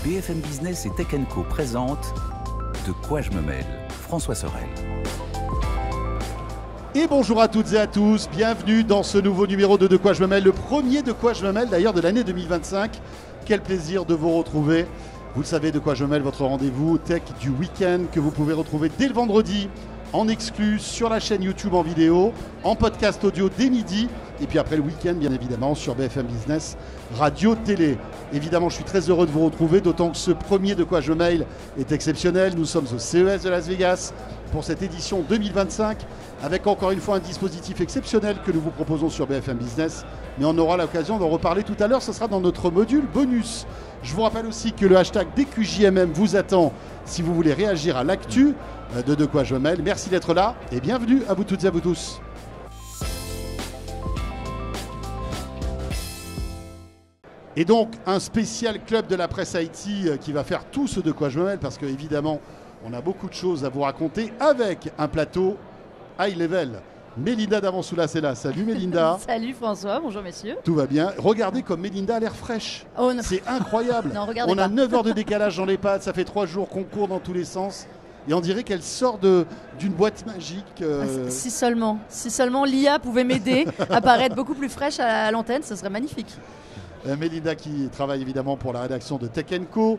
BFM Business et Tech Co présente De quoi je me mêle, François Sorel. Et bonjour à toutes et à tous, bienvenue dans ce nouveau numéro de quoi je me mêle, le premier De quoi je me mêle d'ailleurs de l'année 2025. Quel plaisir de vous retrouver. Vous le savez, De quoi je me mêle, votre rendez-vous tech du week-end que vous pouvez retrouver dès le vendredi en exclu sur la chaîne YouTube en vidéo, en podcast audio dès midi, et puis après le week-end bien évidemment sur BFM Business, radio, télé. Évidemment, je suis très heureux de vous retrouver, d'autant que ce premier De quoi je me mêle est exceptionnel. Nous sommes au CES de Las Vegas pour cette édition 2025, avec encore une fois un dispositif exceptionnel que nous vous proposons sur BFM Business, mais on aura l'occasion d'en reparler tout à l'heure, ce sera dans notre module bonus. Je vous rappelle aussi que le hashtag DQJMM vous attend si vous voulez réagir à l'actu de quoi je me mêle. Merci d'être là et bienvenue à vous toutes et à vous tous. Et donc un spécial club de la presse IT qui va faire tout ce de quoi je me mêle, parce qu'évidemment on a beaucoup de choses à vous raconter avec un plateau high level. Mélinda Davansoulas est là. Salut Mélinda. Salut François, bonjour messieurs. Tout va bien. Regardez comme Mélinda a l'air fraîche. Oh, c'est incroyable. Non, on a 9 heures de décalage dans les pattes, ça fait 3 jours qu'on court dans tous les sens. Et on dirait qu'elle sort d'une boîte magique. Si seulement l'IA pouvait m'aider à paraître beaucoup plus fraîche à l'antenne, ce serait magnifique. Mélinda qui travaille évidemment pour la rédaction de Tech Co.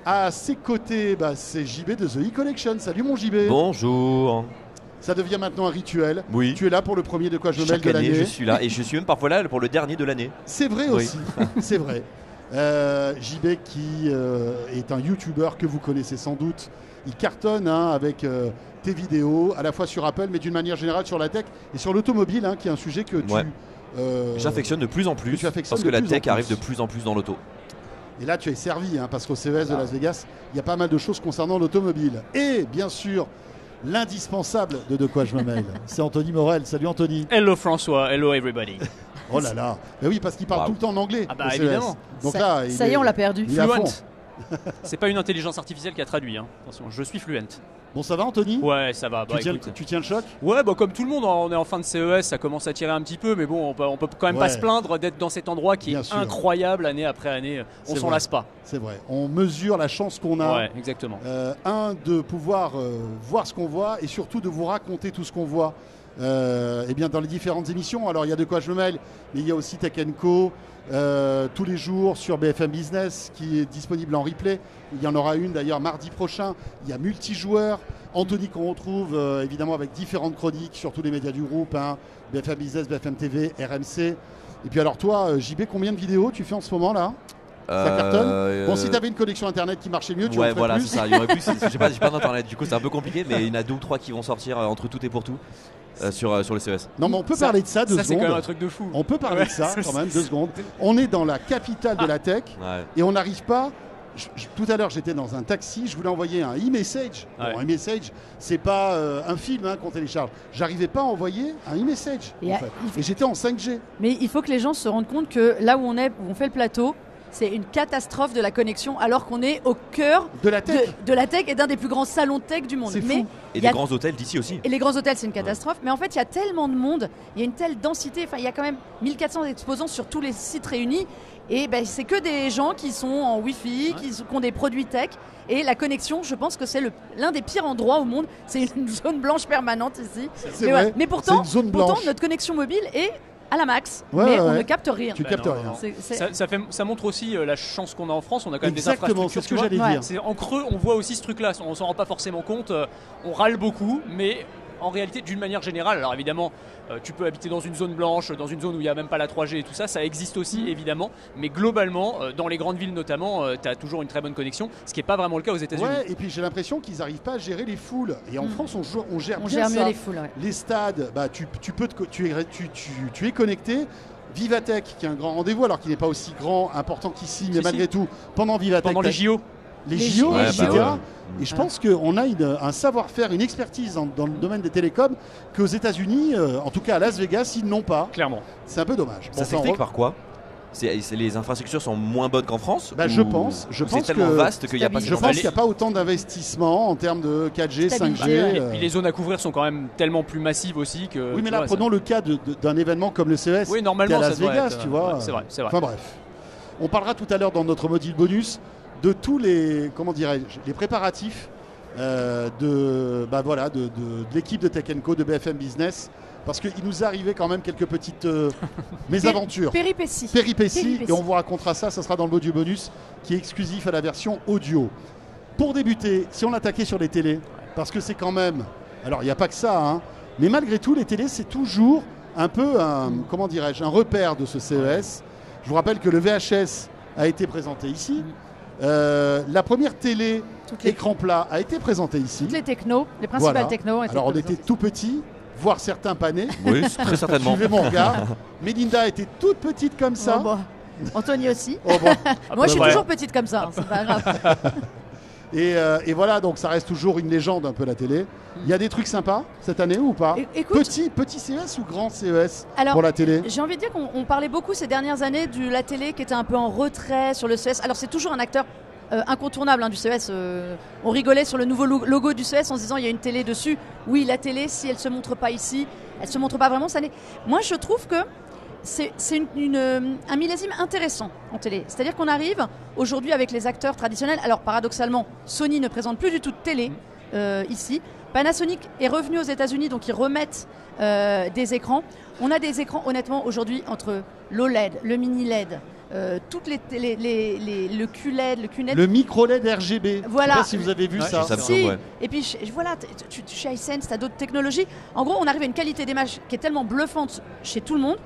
À ses côtés, c'est JB de The E-Collection. Salut mon JB. Bonjour. Ça devient maintenant un rituel. Oui. Tu es là pour le premier De quoi je me mêle Chaque de l'année. année, je suis là et je suis même parfois là pour le dernier de l'année. C'est vrai aussi, c'est vrai. JB qui est un YouTuber que vous connaissez sans doute. Il cartonne avec tes vidéos, à la fois sur Apple, mais d'une manière générale sur la tech et sur l'automobile, qui est un sujet que j'affectionne de plus en plus parce que la tech arrive de plus en plus dans l'auto. Et là, tu es servi, parce qu'au CES de Las Vegas, il y a pas mal de choses concernant l'automobile. Et bien sûr, l'indispensable de quoi je me mêle, c'est Anthony Morel. Salut Anthony. Hello François, hello everybody. Oh là là, mais oui, parce qu'il parle tout le temps en anglais. Ah bah évidemment. Donc ça y est, on l'a perdu. Fluent. C'est pas une intelligence artificielle qui a traduit. Attention, je suis fluent. Bon, ça va Anthony? Ouais, ça va. Tu tiens le choc? Ouais, comme tout le monde, on est en fin de CES, ça commence à tirer un petit peu, mais bon, on peut quand même pas se plaindre d'être dans cet endroit qui est incroyable année après année. On s'en lasse pas. C'est vrai. On mesure la chance qu'on a. Ouais, exactement. De pouvoir voir ce qu'on voit et surtout de vous raconter tout ce qu'on voit. Bien dans les différentes émissions. Alors il y a De quoi je me mêle, mais il y a aussi Tech Co tous les jours sur BFM Business qui est disponible en replay. Il y en aura une d'ailleurs mardi prochain. Il y a Multijoueur, Anthony qu'on retrouve évidemment avec différentes chroniques sur tous les médias du groupe, BFM Business, BFM TV, RMC. Et puis alors toi JB, combien de vidéos tu fais en ce moment là? Ça cartonne. Bon, si tu avais une connexion internet qui marchait mieux, tu en ferais voilà, plus. c'est ça. Il y aurait plus. J'ai pas d'internet, du coup c'est un peu compliqué, mais il y en a 2 ou 3 qui vont sortir entre tout et pour tout. Sur le CES. Non, mais on peut parler de ça 2 secondes. C'est quand même un truc de fou. On peut parler de ça quand même 2 secondes. On est dans la capitale de la tech et on n'arrive pas. Tout à l'heure, j'étais dans un taxi, je voulais envoyer un e-message. Bon, un e-message, c'est pas un film qu'on télécharge. J'arrivais pas à envoyer un e-message. Et j'étais en 5G. Mais il faut que les gens se rendent compte que là où on est, où on fait le plateau, c'est une catastrophe de la connexion, alors qu'on est au cœur de la tech, et d'un des plus grands salons tech du monde. C'est fou. Et des grands hôtels d'ici aussi. Et les grands hôtels, c'est une catastrophe. Mais en fait, il y a tellement de monde, il y a une telle densité. Enfin, il y a quand même 1400 exposants sur tous les sites réunis. Et c'est que des gens qui sont en Wi-Fi, qui ont des produits tech. Et la connexion, je pense que c'est l'un des pires endroits au monde. C'est une zone blanche permanente ici. Mais pourtant, notre connexion mobile est à la max, mais on ne capte rien. Tu captes rien. Ça montre aussi la chance qu'on a en France. On a quand même des infrastructures. C'est ce que j'allais dire. C'est en creux, on voit aussi ce truc-là. On s'en rend pas forcément compte. On râle beaucoup, mais en réalité, d'une manière générale, alors évidemment, tu peux habiter dans une zone blanche, dans une zone où il n'y a même pas la 3G et tout ça, ça existe aussi évidemment, mais globalement, dans les grandes villes notamment, tu as toujours une très bonne connexion, ce qui n'est pas vraiment le cas aux États-Unis. Ouais, et puis j'ai l'impression qu'ils n'arrivent pas à gérer les foules. Et en France, on gère bien mieux ça. les foules. Ouais. Les stades, tu es connecté. Vivatech, qui est un grand rendez-vous, alors qu'il n'est pas aussi grand, important qu'ici, mais malgré tout, pendant Vivatech. Pendant les JO. Les JO, etc. Et je pense qu'on a un savoir-faire, une expertise dans le domaine des télécoms qu'aux États-Unis, en tout cas à Las Vegas, ils n'ont pas. Clairement. C'est un peu dommage. Ça s'explique par quoi? Les infrastructures sont moins bonnes qu'en France? Je pense c'est tellement vaste qu'il n'y a pas. Je pense qu'il n'y a pas autant d'investissements en termes de 4G, 5G. Et puis les zones à couvrir sont quand même tellement plus massives aussi que. Oui, mais là, prenons le cas d'un événement comme le CES. Oui, normalement, à Las Vegas, tu vois. C'est vrai. Enfin bref. On parlera tout à l'heure dans notre module bonus de tous les, comment dirais-je, les préparatifs de l'équipe de Tech & Co, de BFM Business, parce qu'il nous est arrivé quand même quelques petites mésaventures. Péripéties. Et on vous racontera ça sera dans le module bonus qui est exclusif à la version audio. Pour débuter, si on attaquait sur les télés, parce que c'est quand même, alors il n'y a pas que ça, hein, mais malgré tout, les télés, c'est toujours un peu un repère de ce CES. Je vous rappelle que le VHS a été présenté ici. La première télé écran plat a été présentée ici. Toutes les technos, les principales technos. Alors on était tout petits, voire certains pas nés. Oui, très certainement. Suivez mon regard. Mélinda était toute petite comme ça. Oh, bon. Anthony aussi. Oh, bon. Moi je suis toujours petite comme ça, hein, c'est pas grave. Et voilà, donc ça reste toujours une légende un peu la télé. Il y a des trucs sympas cette année ou pas? Écoute, petit CES ou grand CES alors, pour la télé? J'ai envie de dire qu'on parlait beaucoup ces dernières années de la télé qui était un peu en retrait sur le CES. Alors c'est toujours un acteur incontournable hein, du CES. On rigolait sur le nouveau logo du CES en se disant il y a une télé dessus. Oui, la télé, si elle ne se montre pas ici, elle ne se montre pas vraiment cette année. Moi je trouve que c'est un millésime intéressant en télé. C'est-à-dire qu'on arrive aujourd'hui avec les acteurs traditionnels. Alors paradoxalement, Sony ne présente plus du tout de télé ici. Panasonic est revenu aux États-Unis, donc ils remettent des écrans. On a des écrans honnêtement aujourd'hui entre l'OLED, le mini LED, toutes le QLED, le QNET. Le micro LED RGB. Voilà. Je ne sais pas si vous avez vu ça. Si. Et puis voilà, chez Hisense, tu as d'autres technologies. En gros, on arrive à une qualité d'image qui est tellement bluffante chez tout le monde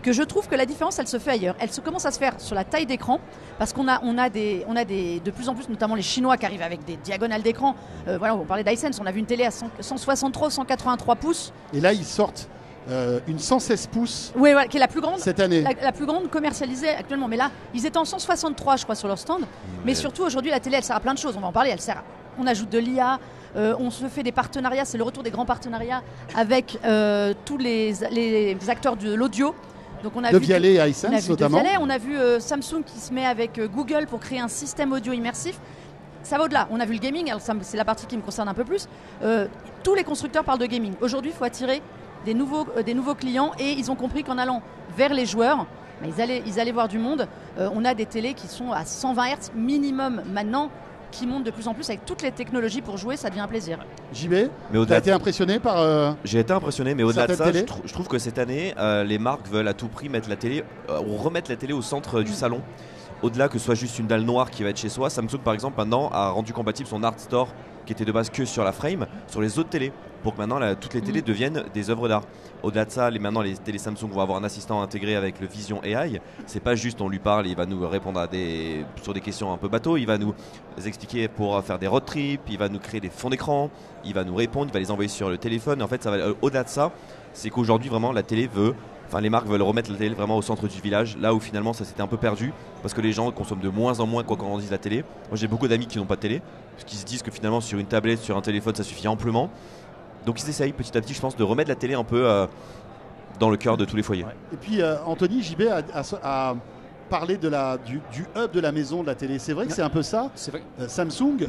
que je trouve que la différence, elle se fait ailleurs. Elle commence à se faire sur la taille d'écran, parce qu'on a de plus en plus, notamment les Chinois qui arrivent avec des diagonales d'écran. Voilà, on parlait d'Hisense, on a vu une télé à 163, 183 pouces. Et là, ils sortent une 116 pouces. Oui, voilà, qui est la plus grande cette année. La plus grande commercialisée actuellement. Mais là, ils étaient en 163, je crois, sur leur stand. Mais surtout, aujourd'hui, la télé, elle sert à plein de choses. On va en parler. On ajoute de l'IA. On se fait des partenariats. C'est le retour des grands partenariats avec tous les acteurs de l'audio. Donc on a vu Vialet et Hisense notamment. On a vu Samsung qui se met avec Google pour créer un système audio immersif. Ça va au-delà. On a vu le gaming, alors c'est la partie qui me concerne un peu plus. Tous les constructeurs parlent de gaming. Aujourd'hui, il faut attirer des nouveaux clients et ils ont compris qu'en allant vers les joueurs, ils allaient voir du monde. On a des télés qui sont à 120 Hz minimum maintenant, qui montent de plus en plus avec toutes les technologies pour jouer, ça devient un plaisir. JB, tu as été impressionné par... J'ai été impressionné, mais au-delà de ça, je trouve que cette année, les marques veulent à tout prix mettre la télé, ou remettre la télé au centre du salon. Au-delà que ce soit juste une dalle noire qui va être chez soi, Samsung par exemple maintenant a rendu compatible son Art Store qui était de base que sur la frame, sur les autres télés, pour que maintenant toutes les télés deviennent des œuvres d'art. Au-delà de ça, maintenant les télés Samsung vont avoir un assistant intégré avec le Vision AI. C'est pas juste on lui parle, il va nous répondre sur des questions un peu bateau, il va nous expliquer pour faire des road trips, il va nous créer des fonds d'écran, il va nous répondre, il va les envoyer sur le téléphone. Et en fait, ça va au-delà de ça, c'est qu'aujourd'hui vraiment la télé les marques veulent remettre la télé vraiment au centre du village, là où finalement ça s'était un peu perdu, parce que les gens consomment de moins en moins quoi qu'on en dise la télé. Moi j'ai beaucoup d'amis qui n'ont pas de télé, parce qu'ils se disent que finalement sur une tablette, sur un téléphone ça suffit amplement. Donc ils essayent petit à petit, je pense, de remettre la télé un peu dans le cœur de tous les foyers. Et puis Anthony, JB a parlé du hub de la maison de la télé. C'est vrai que c'est un peu ça. Samsung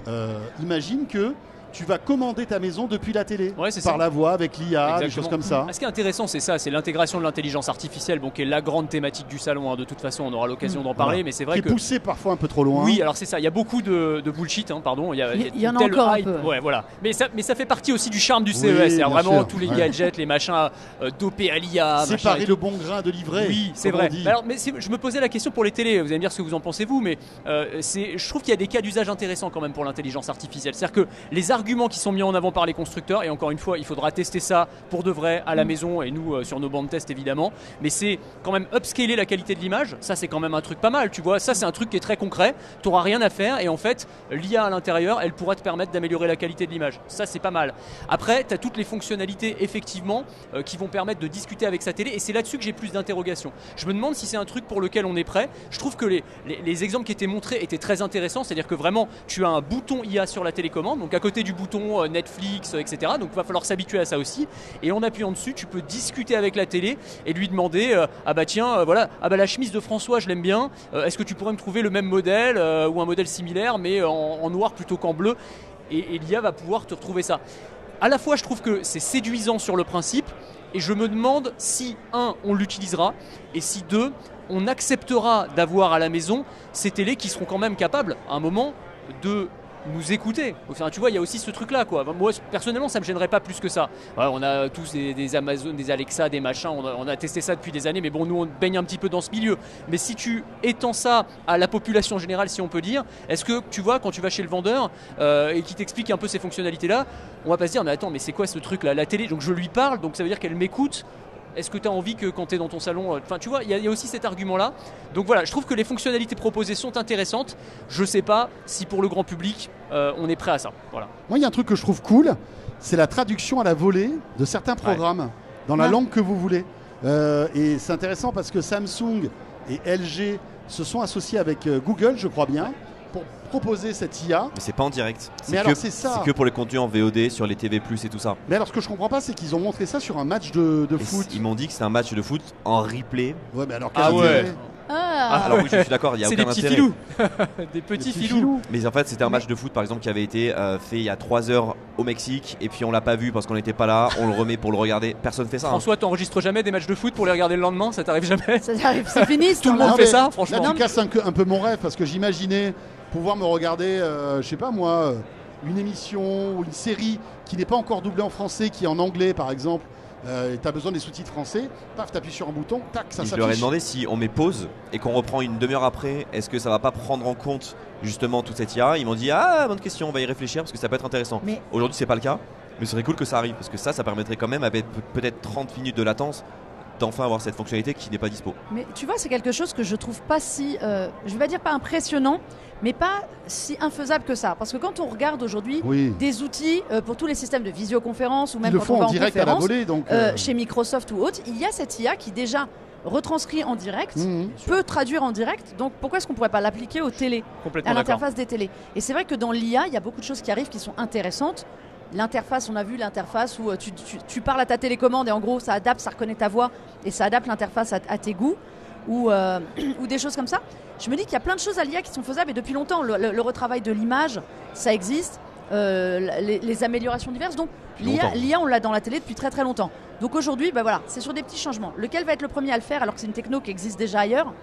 imagine que tu vas commander ta maison depuis la télé, par la voix, avec l'IA, des choses comme ça. Ce qui est intéressant, c'est ça, c'est l'intégration de l'intelligence artificielle, qui est la grande thématique du salon. De toute façon, on aura l'occasion d'en parler, mais c'est vrai qui est poussé parfois un peu trop loin. Oui, alors c'est ça. Il y a beaucoup de bullshit, pardon. Il y en a encore un peu. Ouais, voilà. Mais ça fait partie aussi du charme du CES. C'est vraiment tous les gadgets, les machins dopés à l'IA. Séparer le bon grain de l'ivraie. Oui, c'est vrai. Alors, mais je me posais la question pour les télés. Vous allez me dire ce que vous en pensez vous, mais je trouve qu'il y a des cas d'usage intéressants quand même pour l'intelligence artificielle. C'est-à-dire que les arguments qui sont mis en avant par les constructeurs, et encore une fois il faudra tester ça pour de vrai à la maison et nous sur nos bancs de test évidemment, mais c'est quand même upscaler la qualité de l'image. Ça c'est quand même un truc pas mal, tu vois, ça c'est un truc qui est très concret, tu n'auras rien à faire et en fait l'IA à l'intérieur elle pourra te permettre d'améliorer la qualité de l'image, ça c'est pas mal. Après tu as toutes les fonctionnalités effectivement qui vont permettre de discuter avec sa télé, et c'est là-dessus que j'ai plus d'interrogations. Je me demande si c'est un truc pour lequel on est prêt. Je trouve que les exemples qui étaient montrés étaient très intéressants, c'est-à-dire que vraiment tu as un bouton IA sur la télécommande, donc à côté du bouton Netflix, etc. Donc il va falloir s'habituer à ça aussi. Et en appuyant dessus, tu peux discuter avec la télé et lui demander la chemise de François, je l'aime bien. Est-ce que tu pourrais me trouver le même modèle ou un modèle similaire, mais en noir plutôt qu'en bleu? Et l'IA va pouvoir te retrouver ça. À la fois, je trouve que c'est séduisant sur le principe, et je me demande si, on l'utilisera, et si, on acceptera d'avoir à la maison ces télés qui seront quand même capables, à un moment, de nous écouter. Enfin, tu vois, il y a aussi ce truc-là, quoi. Moi, personnellement, ça me gênerait pas plus que ça. Ouais, on a tous des Amazon, des Alexa, des machins. On a testé ça depuis des années, mais bon, nous, on baigne un petit peu dans ce milieu. Mais si tu étends ça à la population générale, si on peut dire, est-ce que tu vois, quand tu vas chez le vendeur et qu'il t'explique un peu ces fonctionnalités-là, on va pas se dire, mais attends, mais c'est quoi ce truc-là, la télé? Donc je lui parle, donc ça veut dire qu'elle m'écoute. Est-ce que tu as envie que quand tu es dans ton salon... Enfin, tu vois, il y a aussi cet argument-là. Donc voilà, je trouve que les fonctionnalités proposées sont intéressantes. Je sais pas si pour le grand public, on est prêt à ça. Voilà. Moi, il y a un truc que je trouve cool, c'est la traduction à la volée de certains programmes dans la langue que vous voulez. Et c'est intéressant parce que Samsung et LG se sont associés avec Google, je crois bien, pour proposer cette IA. Mais c'est pas en direct. Mais alors c'est ça. C'est que pour les contenus en VOD sur les TV+ et tout ça. Mais alors ce que je comprends pas, c'est qu'ils ont montré ça sur un match de foot. Ils m'ont dit que c'était un match de foot en replay. Ouais, mais alors Ah ouais. Alors oui, je suis d'accord, il y a C'est aucun des petits intérêt. filous. Des petits filous. Mais en fait, c'était un match de foot par exemple qui avait été fait il y a 3 heures au Mexique et puis on l'a pas vu parce qu'on n'était pas là, on le remet pour le regarder. Personne fait ça. François, t'enregistres jamais des matchs de foot pour les regarder le lendemain? Ça t'arrive jamais? Ça arrive, c'est fini. Tout le monde fait ça, franchement. Là, tu casses un peu mon rêve parce que j'imaginais pouvoir me regarder, je sais pas moi, une émission ou une série qui n'est pas encore doublée en français, qui est en anglais par exemple. Et tu as besoin des sous-titres français, paf, t'appuies sur un bouton, tac, ça s'affiche. Je leur ai demandé si on met pause et qu'on reprend une demi-heure après, est-ce que ça va pas prendre en compte justement toute cette IA? Ils m'ont dit bonne question, on va y réfléchir parce que ça peut être intéressant. Mais... Aujourd'hui c'est pas le cas, mais ce serait cool que ça arrive parce que ça permettrait quand même avec peut-être 30 minutes de latence d'enfin avoir cette fonctionnalité qui n'est pas dispo. Mais tu vois, c'est quelque chose que je trouve pas si, je vais pas dire pas impressionnant, mais pas si infaisable que ça. Parce que quand on regarde aujourd'hui des outils pour tous les systèmes de visioconférence ou même ils le quand font on va en direct à la conférence, volée, donc chez Microsoft ou autre, il y a cette IA qui déjà retranscrit en direct, peut traduire en direct. Donc pourquoi est-ce qu'on pourrait pas l'appliquer aux télés, Complètement à l'interface des télés? Et c'est vrai que dans l'IA, il y a beaucoup de choses qui arrivent qui sont intéressantes. L'interface, on a vu l'interface où tu parles à ta télécommande et en gros ça adapte, ça reconnaît ta voix et ça adapte l'interface à tes goûts ou des choses comme ça. Je me dis qu'il y a plein de choses à l'IA qui sont faisables et depuis longtemps, le retravail de l'image, ça existe, les améliorations diverses. Donc l'IA, on l'a dans la télé depuis très très longtemps. Donc aujourd'hui, voilà, c'est sur des petits changements. Lequel va être le premier à le faire alors que c'est une techno qui existe déjà ailleurs?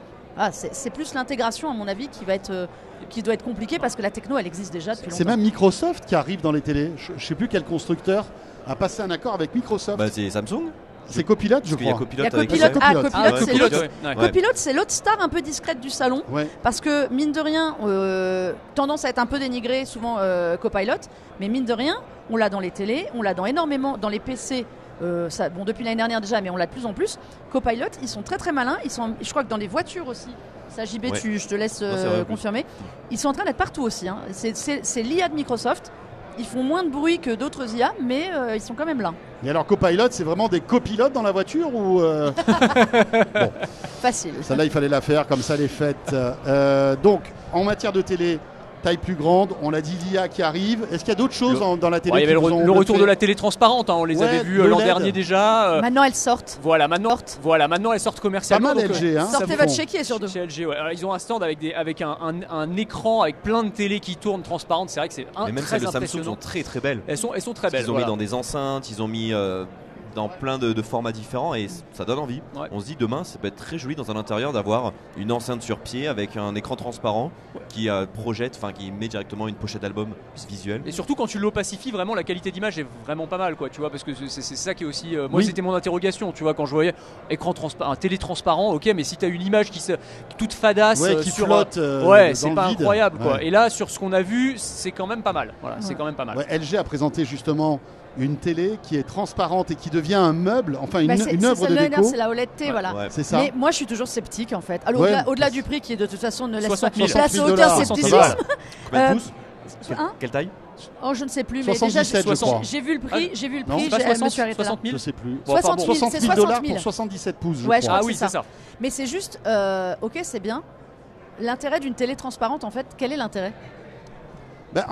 C'est plus l'intégration, à mon avis, qui doit être compliquée parce que la techno, elle existe déjà depuis longtemps. C'est même Microsoft qui arrive dans les télés. Je ne sais plus quel constructeur a passé un accord avec Microsoft. C'est Samsung. C'est Copilot, je crois. Il y a Copilot avec Copilot, ouais. Copilot, c'est l'autre star un peu discrète du salon. Ouais. Parce que, mine de rien, tendance à être un peu dénigré, souvent Copilot. Mais mine de rien, on l'a dans les télés, on l'a dans énormément dans les PC. Depuis l'année dernière déjà, mais on l'a de plus en plus. Copilot, ils sont très très malins. Je crois que dans les voitures aussi. Ça, JB, je te laisse confirmer. Ils sont en train d'être partout aussi. Hein. C'est l'IA de Microsoft. Ils font moins de bruit que d'autres IA, mais ils sont quand même là. Et alors Copilot, c'est vraiment des copilotes dans la voiture ou Bon. Facile. Celle-là, il fallait la faire, comme ça, elle est faite. Donc, en matière de télé, taille plus grande, on l'a dit, l'IA qui arrive. Est-ce qu'il y a d'autres choses dans la télé? Il y avait le retour de la télé transparente, on les avait vus l'an dernier déjà. Maintenant elles sortent. Voilà, maintenant elles sortent commercialement. Pas mal LG, hein. Sortez votre chéquier surtout. Chez LG, ouais. Alors, ils ont un stand avec un écran avec plein de télé qui tournent transparentes. C'est vrai que c'est Mais même très celles de Samsung impressionnant. sont très très belles. Elles sont très belles. Ils ont mis dans des enceintes, ils ont mis dans plein de formats différents et ça donne envie. Ouais. On se dit demain, ça peut être très joli dans un intérieur d'avoir une enceinte sur pied avec un écran transparent qui projette, enfin qui met directement une pochette d'album visuelle. Et surtout quand tu l'opacifies, vraiment la qualité d'image est vraiment pas mal, quoi. Tu vois, parce que c'est ça qui est aussi. Moi, c'était mon interrogation. Tu vois, quand je voyais un télé transparent, ok, mais si tu as une image qui toute fadasse, qui flotte, c'est pas vide. incroyable, quoi. Et là, sur ce qu'on a vu, c'est quand même pas mal. Voilà, c'est quand même pas mal. Ouais, LG a présenté justement une télé qui est transparente et qui devient un meuble, enfin une œuvre de déco. C'est la OLED T, voilà. Ouais. C'est ça. Mais moi, je suis toujours sceptique en fait. Alors, au-delà du prix qui, de toute façon, ne laisse pas 60 000 place au aucun scepticisme. Combien de pouces Quelle taille? Oh, je ne sais plus, 77, mais déjà, j'ai vu le prix, je me suis arrêté là. 60 000 Je sais plus. 60 000, c'est 60 000 pour 77 pouces, je crois. Ah oui, c'est ça. Mais c'est juste, ok, c'est bien. L'intérêt d'une télé transparente, en fait, quel est l'intérêt?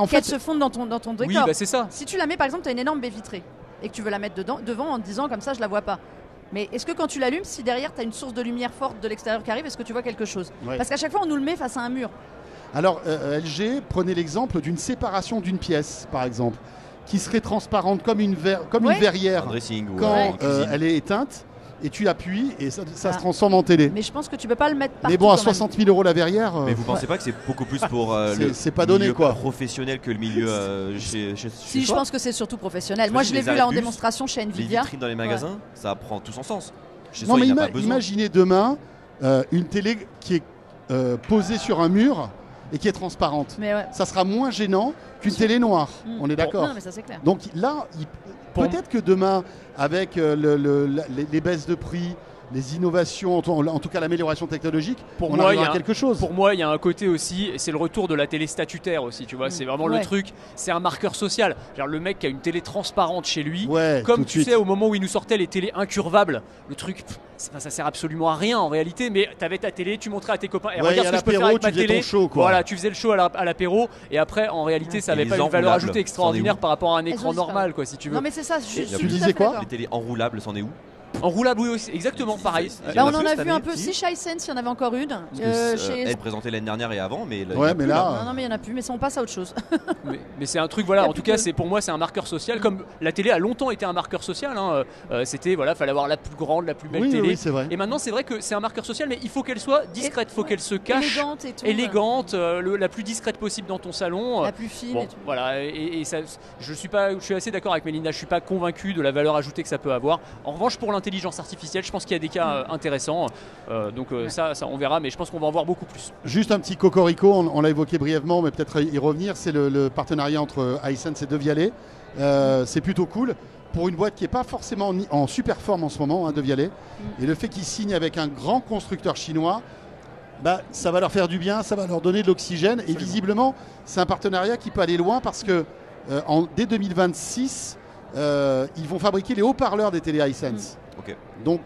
Qu'elle se fonde dans ton décor. Oui, c'est ça. Si tu la mets, par exemple, tu as une énorme baie vitrée et que tu veux la mettre devant en te disant comme ça, je la vois pas. Mais est-ce que quand tu l'allumes, si derrière tu as une source de lumière forte de l'extérieur qui arrive, est-ce que tu vois quelque chose? Parce qu'à chaque fois, on nous le met face à un mur. Alors, LG, prenez l'exemple d'une séparation d'une pièce, par exemple, qui serait transparente comme une verrière un dressing, quand elle est éteinte. et tu appuies et ça se transforme en télé. Mais je pense que tu peux pas le mettre partout. Mais bon, à quand même. 60 000 € la verrière. Mais vous pensez pas que c'est beaucoup plus pour c'est pas donné, milieu quoi. professionnel que le milieu chez Si, je soi? pense que c'est surtout professionnel. Tu Moi, imagines je l'ai les vu là en arrêts de bus, démonstration chez Les Nvidia. vitrines dans les magasins, ça prend tout son sens. Chez Non, soi, mais il n'y a pas besoin. imaginez demain une télé qui est posée sur un mur et qui est transparente. Mais ouais. Ça sera moins gênant qu'une télé noire. On est d'accord. Non, mais ça c'est clair. Donc là, peut-être que demain, avec les baisses de prix, les innovations, en tout cas l'amélioration technologique, on arrivera à quelque chose. Pour moi, il y a un côté aussi, et c'est le retour de la télé statutaire aussi, tu vois. C'est vraiment le truc, c'est un marqueur social. Genre, le mec qui a une télé transparente chez lui, comme tu sais, au moment où il nous sortait les télés incurvables, le truc, ça sert absolument à rien en réalité, mais t'avais ta télé, tu montrais à tes copains, et regarde ce que je peux faire avec ma télé. Show, quoi. Voilà, tu faisais le show à l'apéro, et après, en réalité, ça n'avait pas une valeur ajoutée extraordinaire par rapport à un écran normal, quoi, si tu veux. Non, mais c'est ça, tu disais quoi? Les télés enroulables, c'en est où? Enroulable, oui, aussi, exactement pareil. Là, on en a vu un peu. Si, chez Hisense, il y en avait encore une. Elle présentait l'année dernière et avant, mais mais là. Non, mais il y en a plus, mais ça, on passe à autre chose. mais c'est un truc, voilà, en tout cas, pour moi, c'est un marqueur social. Comme la télé a longtemps été un marqueur social. C'était, voilà, fallait avoir la plus grande, la plus belle télé. Oui, c'est vrai. Et maintenant, c'est vrai que c'est un marqueur social, mais il faut qu'elle soit discrète, il faut qu'elle se cache. Élégante et tout. Élégante, la plus discrète possible dans ton salon. La plus fine. Bon, et tout. voilà, et ça, je suis assez d'accord avec Mélinda, je suis pas convaincu de la valeur ajoutée que ça peut avoir. En revanche, pour l'intelligence artificielle, je pense qu'il y a des cas intéressants. Ça, on verra, mais je pense qu'on va en voir beaucoup plus. Juste un petit cocorico, on l'a évoqué brièvement, mais peut-être y revenir, c'est le partenariat entre Hisense et Devialet. C'est plutôt cool pour une boîte qui n'est pas forcément en super forme en ce moment, Devialet. Et le fait qu'ils signent avec un grand constructeur chinois, ça va leur faire du bien, ça va leur donner de l'oxygène. Absolument. Et visiblement, c'est un partenariat qui peut aller loin parce que dès 2026, ils vont fabriquer les haut-parleurs des télé Hisense. Okay. Donc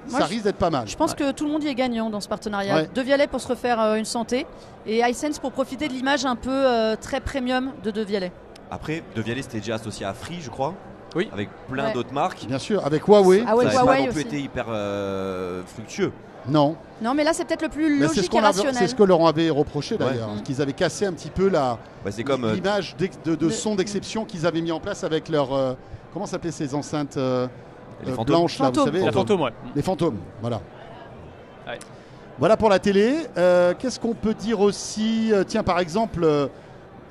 ça risque d'être pas mal. Je pense que tout le monde y est gagnant dans ce partenariat. Devialet pour se refaire une santé et Hisense pour profiter de l'image un peu très premium de Devialet. Après, Devialet c'était déjà associé à Free, je crois. Oui. Avec plein d'autres marques. Bien sûr, avec Huawei. Ah ouais, ça n'a pas non aussi. plus été hyper fructueux. Non. Non, mais là c'est peut-être le plus logique et rationnel. C'est ce que leur avait reproché d'ailleurs, qu'ils avaient cassé un petit peu l'image de son d'exception qu'ils avaient mis en place avec leur comment s'appelaient ces enceintes blanches là, vous savez. Les fantômes, ouais. Les fantômes, voilà. Ouais. Voilà pour la télé. Qu'est-ce qu'on peut dire aussi? Tiens, par exemple,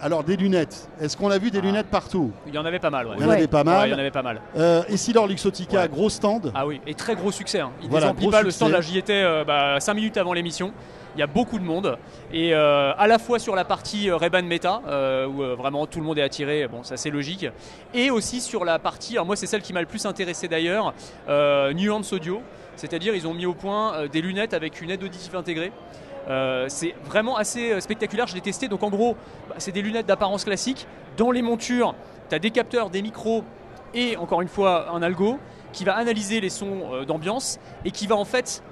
alors des lunettes. Est-ce qu'on a vu des lunettes partout? Il y en avait pas mal. Il y en avait pas mal. Il y en avait pas mal. Essilor Luxottica, gros stand. Ah oui, et très gros succès. Il Voilà, désemplit pas le stand. Là, j'y étais 5 minutes avant l'émission. Il y a beaucoup de monde et à la fois sur la partie Ray-Ban Meta où vraiment tout le monde est attiré, bon ça c'est logique, et aussi sur la partie, alors moi c'est celle qui m'a le plus intéressé d'ailleurs, Nuance Audio, c'est-à-dire ils ont mis au point des lunettes avec une aide auditive intégrée. C'est vraiment assez spectaculaire, je l'ai testé, donc en gros c'est des lunettes d'apparence classique, dans les montures tu as des capteurs, des micros et encore une fois un algo qui va analyser les sons d'ambiance et qui va en fait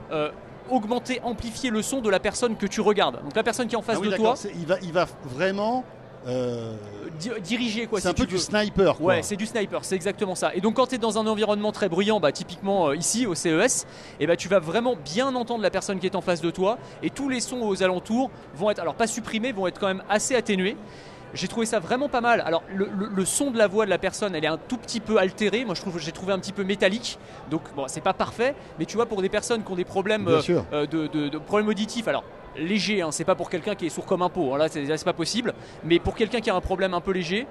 augmenter, amplifier le son de la personne que tu regardes. Donc la personne qui est en face de toi, il va vraiment diriger quoi. C'est un peu du sniper quoi. Ouais, c'est du sniper, c'est exactement ça. Et donc quand tu es dans un environnement très bruyant, typiquement ici au CES, tu vas vraiment bien entendre la personne qui est en face de toi et tous les sons aux alentours vont être, alors pas supprimés, vont être quand même assez atténués. J'ai trouvé ça vraiment pas mal. Alors le son de la voix de la personne, elle est un tout petit peu altérée. Moi j'ai trouvé un petit peu métallique. Donc bon, c'est pas parfait, mais tu vois, pour des personnes qui ont des problèmes de problèmes auditifs, alors léger, c'est pas pour quelqu'un qui est sourd comme un pot, là c'est pas possible, mais pour quelqu'un qui a un problème un peu léger,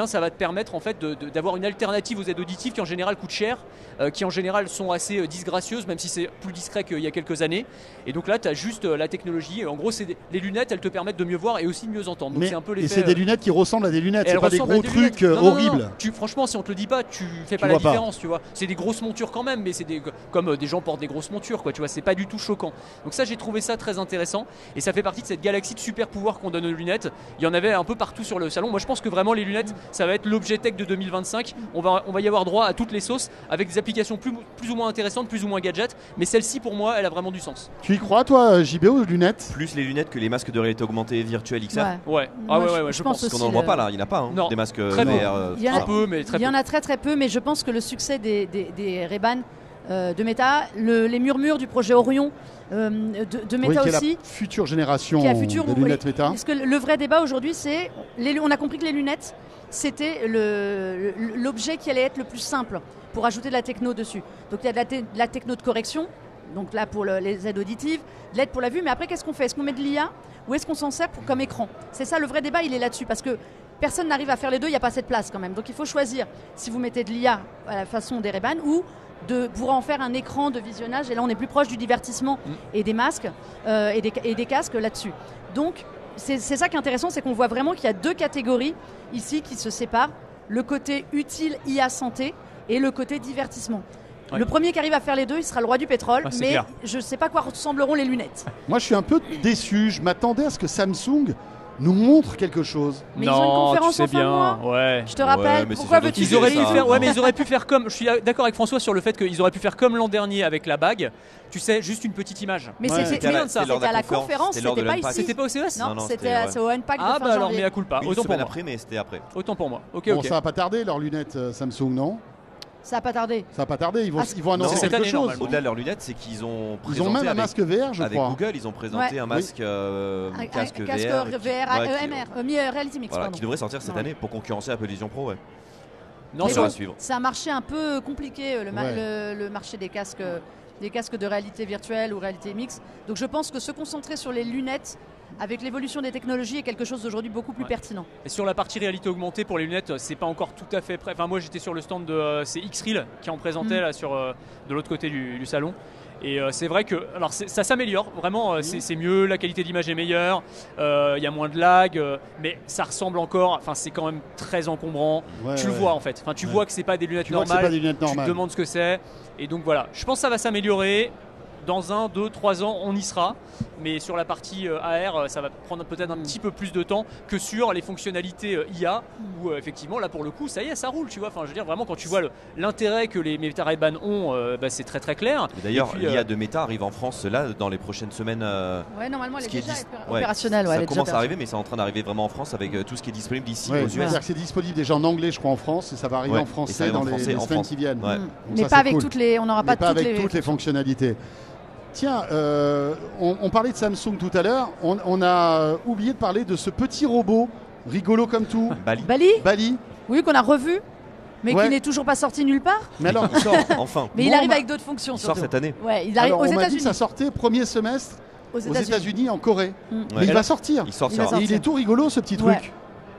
ça va te permettre en fait d'avoir une alternative aux aides auditives qui en général coûtent cher, qui en général sont assez disgracieuses, même si c'est plus discret qu'il y a quelques années. Et donc là tu as juste la technologie, en gros les lunettes elles te permettent de mieux voir et aussi de mieux entendre. Donc c'est un peu l'effet, et c'est des lunettes qui ressemblent à des lunettes, c'est pas des gros trucs horribles. Non. Franchement, si on te le dit pas, tu fais pas la différence, tu vois. C'est des grosses montures quand même, mais c'est comme des gens portent des grosses montures quoi, tu vois, c'est pas du tout choquant. Donc ça j'ai trouvé ça très intéressant. Et ça fait partie de cette galaxie de super pouvoirs qu'on donne aux lunettes. Il y en avait un peu partout sur le salon. Moi je pense que vraiment les lunettes ça va être l'objet tech de 2025. On va y avoir droit à toutes les sauces avec des applications plus ou moins intéressantes, plus ou moins gadgets. Mais celle-ci pour moi elle a vraiment du sens. Tu y crois toi JB aux lunettes? Plus les lunettes que les masques de réalité augmentée virtuelle XR. Ouais. Je pense. Parce qu'on n'en voit pas là, il n'y en a pas des masques très VR. Il y en a très peu, mais je pense que le succès des Ray-Ban de Meta, les murmures du projet Orion de Meta qui est aussi. la future génération Qui est la future, des lunettes Meta. Parce que le vrai débat aujourd'hui, c'est on a compris que les lunettes, c'était l'objet qui allait être le plus simple pour ajouter de la techno dessus. Donc il y a de la techno de correction, donc là pour les aides auditives, de l'aide pour la vue, mais après qu'est-ce qu'on fait? Est-ce qu'on met de l'IA ou est-ce qu'on s'en sert comme écran? C'est ça le vrai débat, il est là-dessus, parce que personne n'arrive à faire les deux, il n'y a pas assez de place quand même. Donc il faut choisir si vous mettez de l'IA à la façon des Ray-Ban ou pour en faire un écran de visionnage, et là on est plus proche du divertissement et des masques et des casques là-dessus. Donc c'est ça qui est intéressant, c'est qu'on voit vraiment qu'il y a deux catégories ici qui se séparent, le côté utile IA santé et le côté divertissement. Ouais. Le premier qui arrive à faire les deux, il sera le roi du pétrole, mais clair. Je ne sais pas à quoi ressembleront les lunettes. Moi je suis un peu déçu, je m'attendais à ce que Samsung nous montre quelque chose. Mais ils ont une conférence en fin de mois. Ouais. Je te rappelle, pourquoi veux-tu ils auraient pu faire, mais ils auraient pu faire comme, je suis d'accord avec François sur le fait qu'ils auraient pu faire comme l'an dernier avec la bague, tu sais, juste une petite image. Mais c'était rien de ça, c'était à la conférence, c'était pas ici. C'était pas au CES? Non, c'était au Unpack de fin janvier. Ah bah alors, mais à coup pas, autant pour moi. Après, mais c'était après. Autant pour moi. Ok. Ça va pas tarder leurs lunettes Samsung, non? Ça n'a pas tardé. Ça n'a pas tardé, ils vont annoncer quelque chose. Au-delà de leurs lunettes, c'est qu'ils ont présenté. Ils ont même un masque VR, je crois. Avec Google, ils ont présenté un masque casque VR. Reality Mix, qui devrait sortir cette année pour concurrencer Apple Vision Pro. Non, ça va suivre. C'est un marché un peu compliqué, le marché des casques de réalité virtuelle ou réalité mixte. Donc je pense que se concentrer sur les lunettes avec l'évolution des technologies est quelque chose d'aujourd'hui beaucoup plus pertinent. Et sur la partie réalité augmentée pour les lunettes, c'est pas encore tout à fait prêt. Enfin, moi j'étais sur le stand de X-Reel qui en présentait là de l'autre côté du salon. Et c'est vrai que alors ça s'améliore, vraiment c'est mieux, la qualité d'image est meilleure, il y a moins de lag, mais ça ressemble encore, enfin c'est quand même très encombrant, tu le vois en fait, enfin, tu vois que c'est pas des lunettes normales, tu te demandes ce que c'est, et donc voilà, je pense que ça va s'améliorer. Dans 1, 2, 3 ans, on y sera. Mais sur la partie AR, ça va prendre peut-être un petit peu plus de temps que sur les fonctionnalités IA, où effectivement, là pour le coup, ça y est, ça roule. Tu vois. Enfin, je veux dire, vraiment, quand tu vois l'intérêt que les Meta Ray-Ban ont, c'est très très clair. D'ailleurs, l'IA de Meta arrive en France là dans les prochaines semaines. Ouais, normalement, elle est déjà opérationnelle. Ça commence à arriver, mais c'est en train d'arriver vraiment en France avec tout ce qui est disponible d'ici aux US. C'est-à-dire que c'est disponible déjà en anglais, je crois, en France, et ça va arriver en français dans les semaines qui viennent. Mais pas avec toutes les, on n'aura pas toutes les fonctionnalités. Tiens, on parlait de Samsung tout à l'heure, on a oublié de parler de ce petit robot rigolo comme tout. Bali. Oui, qu'on a revu, mais qui n'est toujours pas sorti nulle part. Mais alors, il sort enfin. Mais il arrive avec d'autres fonctions. Il sort cette année. Ouais, il arrive aux États-Unis. On m'a dit que ça sortait premier semestre aux États-Unis, en Corée. Mais il va sortir. Il sortira. Et il est tout rigolo ce petit truc.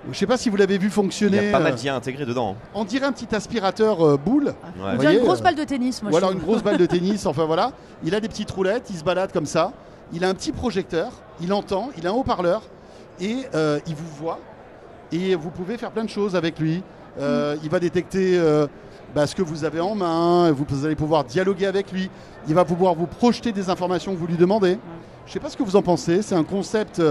Je ne sais pas si vous l'avez vu fonctionner. Il y a pas mal d'IA intégré dedans. On dirait un petit aspirateur boule. On dirait une grosse balle de tennis. Moi, ou alors une grosse balle de tennis. Enfin voilà. Il a des petites roulettes. Il se balade comme ça. Il a un petit projecteur. Il entend. Il a un haut-parleur. Et il vous voit. Et vous pouvez faire plein de choses avec lui. Il va détecter ce que vous avez en main. Vous allez pouvoir dialoguer avec lui. Il va pouvoir vous projeter des informations que vous lui demandez. Je ne sais pas ce que vous en pensez. C'est un concept...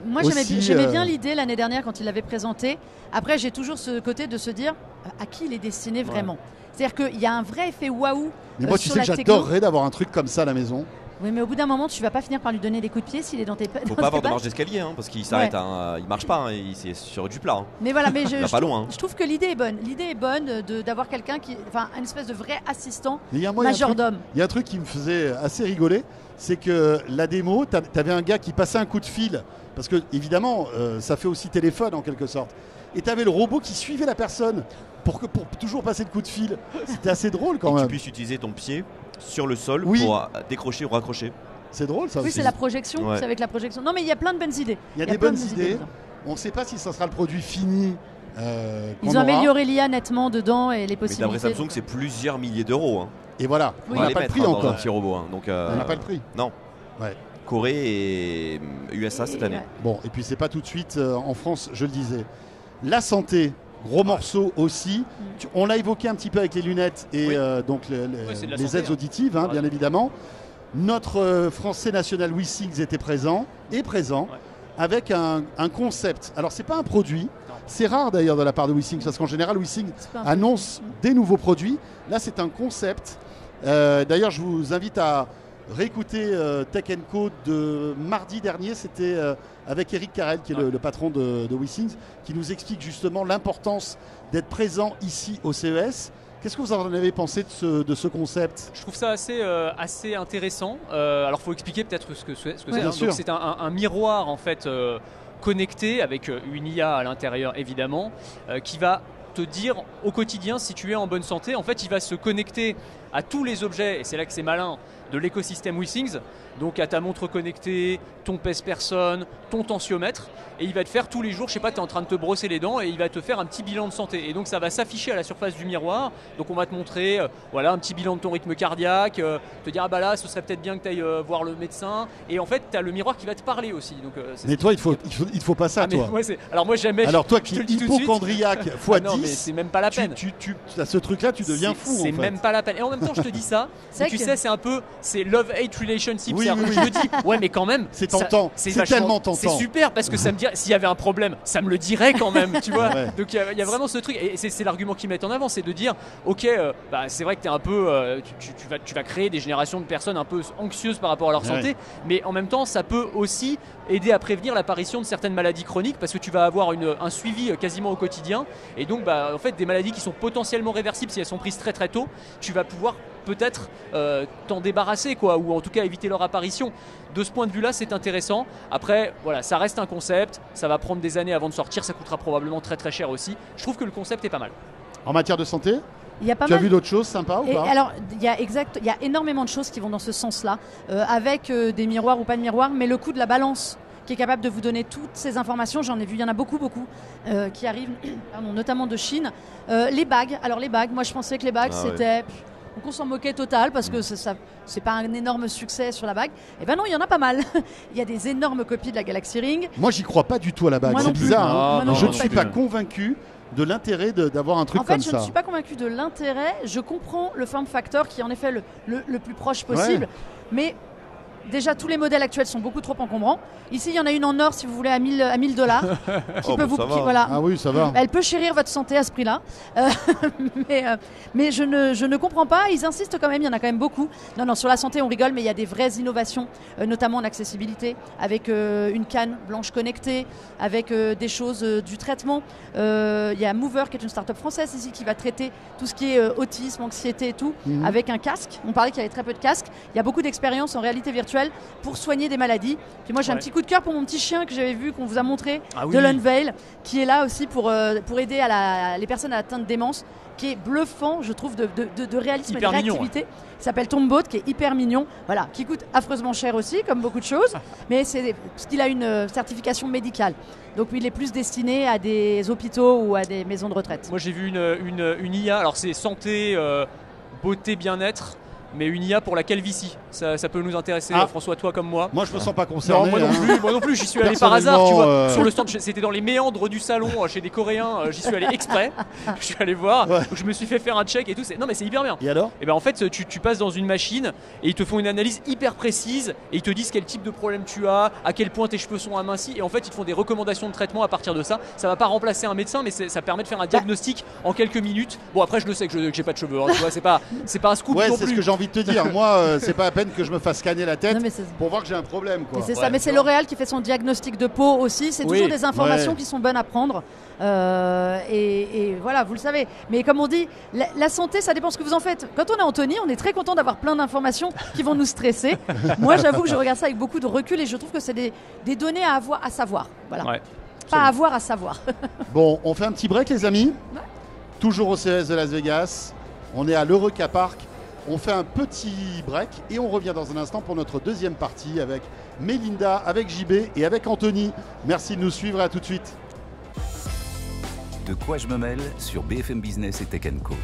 Moi, j'aimais bien l'idée l'année dernière quand il l'avait présenté. Après, j'ai toujours ce côté de se dire à qui il est destiné vraiment. C'est-à-dire qu'il y a un vrai effet waouh. Mais moi, tu sais que j'adorerais d'avoir un truc comme ça à la maison. Oui, mais au bout d'un moment, tu vas pas finir par lui donner des coups de pied s'il est dans tes pattes. Faut pas avoir de marche d'escalier, parce qu'il s'arrête, il marche pas, c'est sur du plat. Mais voilà, mais je trouve que l'idée est bonne. L'idée est bonne d'avoir quelqu'un un espèce de vrai assistant majordome. Il y a un truc qui me faisait assez rigoler, c'est que la démo, t'avais un gars qui passait un coup de fil, parce que évidemment, ça fait aussi téléphone en quelque sorte. Et t'avais le robot qui suivait la personne pour toujours passer le coup de fil. C'était assez drôle quand même. Tu puisses utiliser ton pied sur le sol pour décrocher ou raccrocher. C'est drôle ça aussi. Oui, c'est la projection, c'est avec la projection. Non mais il y a plein de bonnes idées. Il y a des bonnes idées. On ne sait pas si ça sera le produit fini. Ils ont amélioré l'IA nettement dedans et les possibilités. Mais d'après Samsung, c'est plusieurs milliers d'euros. Et voilà, on n'a pas le prix encore. Dans un petit robot. Donc, on n'a pas le prix. Non. Ouais. Corée et USA cette année. Bon, et puis c'est pas tout de suite en France, je le disais. La santé, gros morceau aussi. On l'a évoqué un petit peu avec les lunettes et donc les aides auditives, bien évidemment. Notre Français national WeSings était présent avec un concept. Alors c'est pas un produit, c'est rare d'ailleurs de la part de WeSings parce qu'en général WeSings annonce des nouveaux produits. Là c'est un concept. D'ailleurs je vous invite à réécouter Tech & Co de mardi dernier, c'était avec Eric Carrel qui est le patron de WeSings, qui nous explique justement l'importance d'être présent ici au CES Qu'est-ce que vous en avez pensé de ce concept? Je trouve ça assez intéressant. Alors, il faut expliquer peut-être ce que c'est. bien Donc, sûr. c'est un miroir en fait connecté avec une IA à l'intérieur évidemment, qui va te dire au quotidien si tu es en bonne santé. En fait, il va se connecter à tous les objets, et c'est là que c'est malin, de l'écosystème WeThings, donc à ta montre connectée, ton pèse-personne, ton tensiomètre, et il va te faire tous les jours, je sais pas, tu es en train de te brosser les dents, et il va te faire un petit bilan de santé. Et donc ça va s'afficher à la surface du miroir, donc on va te montrer voilà, un petit bilan de ton rythme cardiaque, te dire ah bah là ce serait peut-être bien que tu ailles voir le médecin, et en fait tu as le miroir qui va te parler aussi. Donc, Mais toi, il faut pas ça, toi. Alors moi jamais. Alors toi je qui te es le dis tout de suite. hypochondriaque x Ah non, mais 10, c'est même pas la peine. tu as ce truc-là, tu deviens fou. C'est en fait. même pas la peine. Et en même temps, je te dis ça. C'est Tu que- sais, c'est love-hate relationship. Oui, C'est-à-dire oui, que oui. je me dis, ouais, mais quand même. C'est ça- tentant. C'est vachement- tellement tentant. C'est super parce que ça me dirait, s'il y avait un problème, ça me le dirait quand même, tu vois. Ouais. Donc il y a vraiment ce truc. Et c'est l'argument qu'ils mettent en avant, c'est de dire, ok, bah, c'est vrai que t'es un peu, tu vas créer des générations de personnes un peu anxieuses par rapport à leur Ouais. santé, mais en même temps, ça peut aussi aider à prévenir l'apparition de certaines maladies chroniques parce que tu vas avoir un suivi quasiment au quotidien. Et donc, bah, en fait, des maladies qui sont potentiellement réversibles si elles sont prises très très tôt, tu vas pouvoir peut-être t'en débarrasser, quoi, ou en tout cas éviter leur apparition. De ce point de vue-là, c'est intéressant. Après, voilà, ça reste un concept, ça va prendre des années avant de sortir, ça coûtera probablement très très cher aussi. Je trouve que le concept est pas mal. En matière de santé, Il y a pas tu as mal. vu d'autres choses sympas ou Et pas? alors, il y a énormément de choses qui vont dans ce sens-là, avec des miroirs ou pas de miroirs, mais le coup de la balance qui est capable de vous donner toutes ces informations, j'en ai vu, il y en a beaucoup, qui arrivent, pardon, notamment de Chine. Les bagues, moi je pensais que les bagues Ah ouais. c'était... Donc on s'en moquait total parce que c'est pas un énorme succès sur la bague. Et ben non, il y en a pas mal. Il y a des énormes copies de la Galaxy Ring. Moi, j'y crois pas du tout à la bague. Moi C'est non plus. bizarre. hein. Moi non Je plus, ne pas suis du pas tout. convaincu de l'intérêt d'avoir un truc En fait, comme je ça. ne suis pas convaincu de l'intérêt. Je comprends le form factor qui est en effet le plus proche possible. Ouais. Mais déjà, tous les modèles actuels sont beaucoup trop encombrants. Ici, il y en a une en or, si vous voulez, à 1000 $. Qui Oh, peut bah, vous, ça va. qui- voilà. Ah oui, ça va. Elle peut chérir votre santé à ce prix-là. Mais je ne comprends pas. Ils insistent quand même, il y en a quand même beaucoup. Non, sur la santé, on rigole, mais il y a des vraies innovations, notamment en accessibilité, avec une canne blanche connectée, avec des choses du traitement. Il y a Mover, qui est une start-up française ici, qui va traiter tout ce qui est autisme, anxiété et tout, avec un casque. On parlait qu'il y avait très peu de casques. Il y a beaucoup d'expériences en réalité virtuelle pour soigner des maladies. Puis moi, j'ai un Ouais. petit coup de cœur pour mon petit chien que j'avais vu, qu'on vous a montré, Ah oui. de l'Unveil, qui est là aussi pour aider les personnes atteintes de démence, qui est bluffant, je trouve, de réalisme Hyper et de mignon, réactivité. Il s'appelle Tomboat, qui est hyper mignon, voilà, qui coûte affreusement cher aussi, comme beaucoup de choses, mais c'est parce qu'il a une certification médicale. Donc il est plus destiné à des hôpitaux ou à des maisons de retraite. Moi, j'ai vu une IA. Alors, c'est santé, beauté, bien-être, mais une IA pour la calvitie. Ça peut nous intéresser, Ah. François, toi comme moi. Moi, je me sens pas concerné. Non, moi non hein. plus, moi non plus, j'y suis allé par hasard, tu vois. Personnellement, Sur le stand, c'était dans les méandres du salon chez des Coréens, j'y suis allé exprès. Je suis allé voir, Ouais. donc je me suis fait faire un check et tout. Non, mais c'est hyper bien. Et alors? Et ben en fait, tu passes dans une machine et ils te font une analyse hyper précise et ils te disent quel type de problème tu as, à quel point tes cheveux sont amincis et en fait ils te font des recommandations de traitement à partir de ça. Ça va pas remplacer un médecin, mais ça permet de faire un diagnostic en quelques minutes. Bon, après je le sais que j'ai pas de cheveux, hein, tu vois, c'est pas un scoop Ouais, non c'est ce plus. que j'ai envie de te dire. Moi, c'est pas à peine que je me fasse scanner la tête Non, mais c'est- pour voir que j'ai un problème, quoi. Mais c'est Ouais, ça, mais tu c'est vois. L'Oréal qui fait son diagnostic de peau aussi. C'est Oui, toujours des informations ouais. qui sont bonnes à prendre. Et voilà, vous le savez. Mais comme on dit, la santé, ça dépend ce que vous en faites. Quand on est Anthony, on est très content d'avoir plein d'informations qui vont nous stresser. Moi, j'avoue que je regarde ça avec beaucoup de recul et je trouve que c'est des données à avoir, à savoir. Voilà. Ouais. Pas à avoir, à savoir. Bon, on fait un petit break, les amis. Toujours au CES de Las Vegas. On est à l'Eureka Park. On fait un petit break et on revient dans un instant pour notre deuxième partie avec Mélinda, avec JB et avec Anthony. Merci de nous suivre et à tout de suite. De quoi je me mêle sur BFM Business et Tech Co.